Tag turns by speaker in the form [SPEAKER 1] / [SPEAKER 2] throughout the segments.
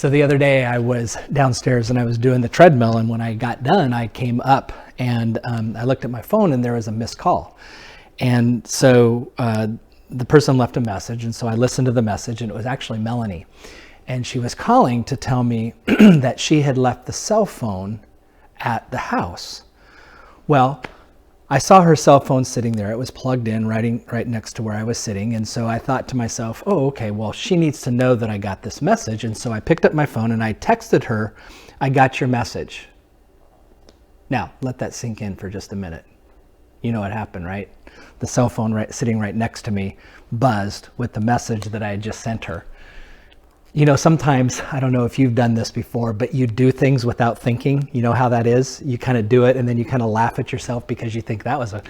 [SPEAKER 1] So the other day I was downstairs and I was doing the treadmill, and when I got done, I came up and I looked at my phone and there was a missed call. And so the person left a message, and so I listened to the message, and it was actually Melanie. And she was calling to tell me that she had left the cell phone at the house. Well, I saw her cell phone sitting there. It was plugged in right next to where I was sitting. And so I thought to myself, oh, okay, well, she needs to know that I got this message. And so I picked up my phone and I texted her, I got your message. Now, let that sink in for just a minute. You know what happened, right? The cell phone sitting right next to me buzzed with the message that I had just sent her. You know, sometimes, I don't know if you've done this before, but you do things without thinking. You know how that is? You kind of do it and then you kind of laugh at yourself because you think that wasn't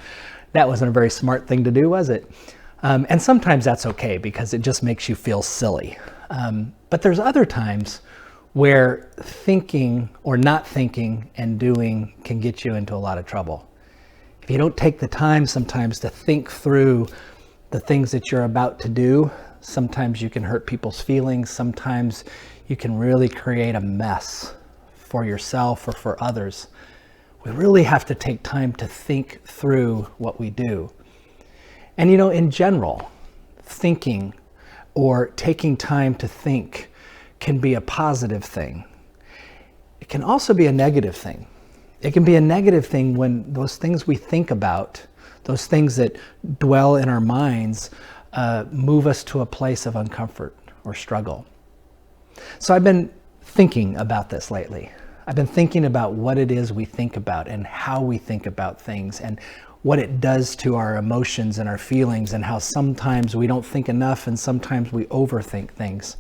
[SPEAKER 1] a very smart thing to do, was it? And sometimes that's okay because it just makes you feel silly. But there's other times where thinking or not thinking and doing can get you into a lot of trouble. If you don't take the time sometimes to think through the things that you're about to do, sometimes you can hurt people's feelings. Sometimes you can really create a mess for yourself or for others. We really have to take time to think through what we do. And you know, in general, thinking or taking time to think can be a positive thing. It can also be a negative thing. It can be a negative thing when those things we think about, those things that dwell in our minds, move us to a place of uncomfort or struggle. So I've been thinking about this lately. I've been thinking about what it is we think about and how we think about things and what it does to our emotions and our feelings, and how sometimes we don't think enough and sometimes we overthink things.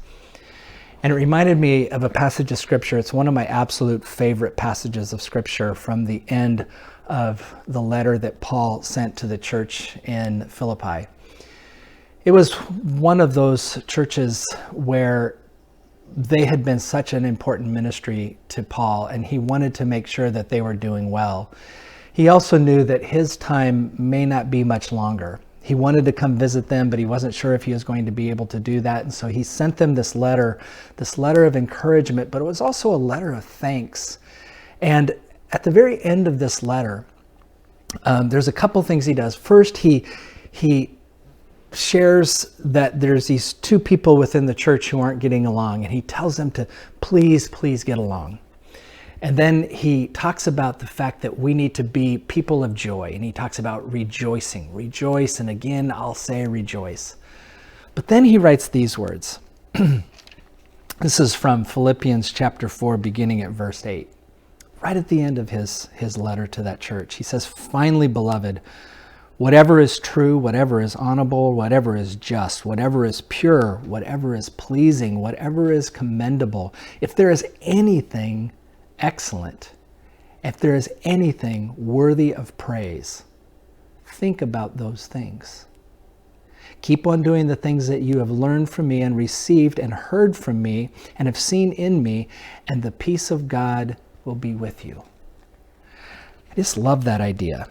[SPEAKER 1] And it reminded me of a passage of scripture. It's one of my absolute favorite passages of scripture from the end of the letter that Paul sent to the church in Philippi. It was one of those churches where they had been such an important ministry to Paul, and he wanted to make sure that they were doing well. He also knew that his time may not be much longer. He wanted to come visit them, but he wasn't sure if he was going to be able to do that. And so he sent them this letter of encouragement, but it was also a letter of thanks. And at the very end of this letter, there's a couple things he does. First, he shares that there's these two people within the church who aren't getting along, and he tells them to please get along. And then he talks about the fact that we need to be people of joy, and he talks about rejoicing. Rejoice, and again, I'll say rejoice. But then he writes these words. This is from Philippians chapter 4, beginning at verse 8. Right at the end of his letter to that church. He says, finally, beloved, whatever is true, whatever is honorable, whatever is just, whatever is pure, whatever is pleasing, whatever is commendable, if there is anything excellent, if there is anything worthy of praise, think about those things. Keep on doing the things that you have learned from me and received and heard from me and have seen in me, and the peace of God will be with you. I just love that idea.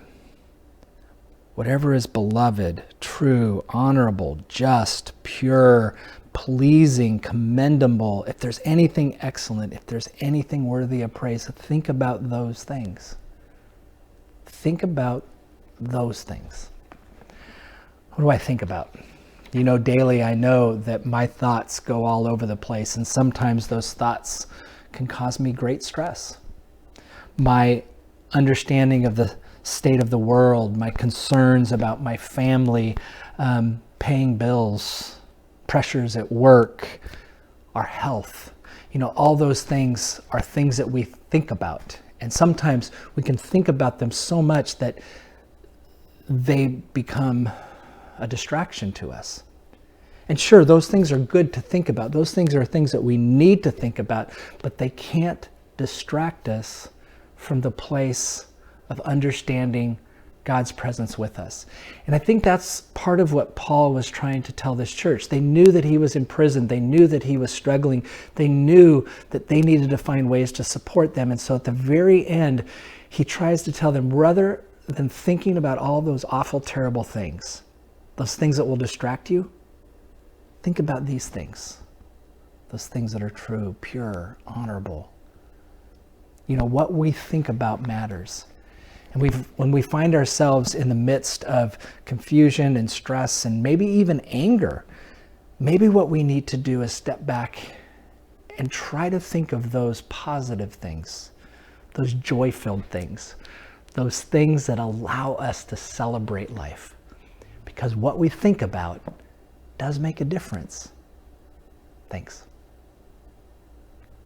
[SPEAKER 1] Whatever is beloved, true, honorable, just, pure, pleasing, commendable, if there's anything excellent, if there's anything worthy of praise, think about those things. Think about those things. What do I think about? You know, daily I know that my thoughts go all over the place, and sometimes those thoughts can cause me great stress. My understanding of the state of the world, my concerns about my family, paying bills, pressures at work, our health, you know, all those things are things that we think about. And sometimes we can think about them so much that they become a distraction to us. And sure, those things are good to think about. Those things are things that we need to think about, but they can't distract us from the place of understanding God's presence with us. And I think that's part of what Paul was trying to tell this church. They knew that he was in prison. They knew that he was struggling. They knew that they needed to find ways to support them. And so at the very end, he tries to tell them, rather than thinking about all those awful, terrible things, those things that will distract you, think about these things. those things that are true, pure, honorable. You know, what we think about matters. And when we find ourselves in the midst of confusion and stress and maybe even anger, maybe what we need to do is step back and try to think of those positive things, those joy-filled things, those things that allow us to celebrate life. Because what we think about does make a difference. Thanks.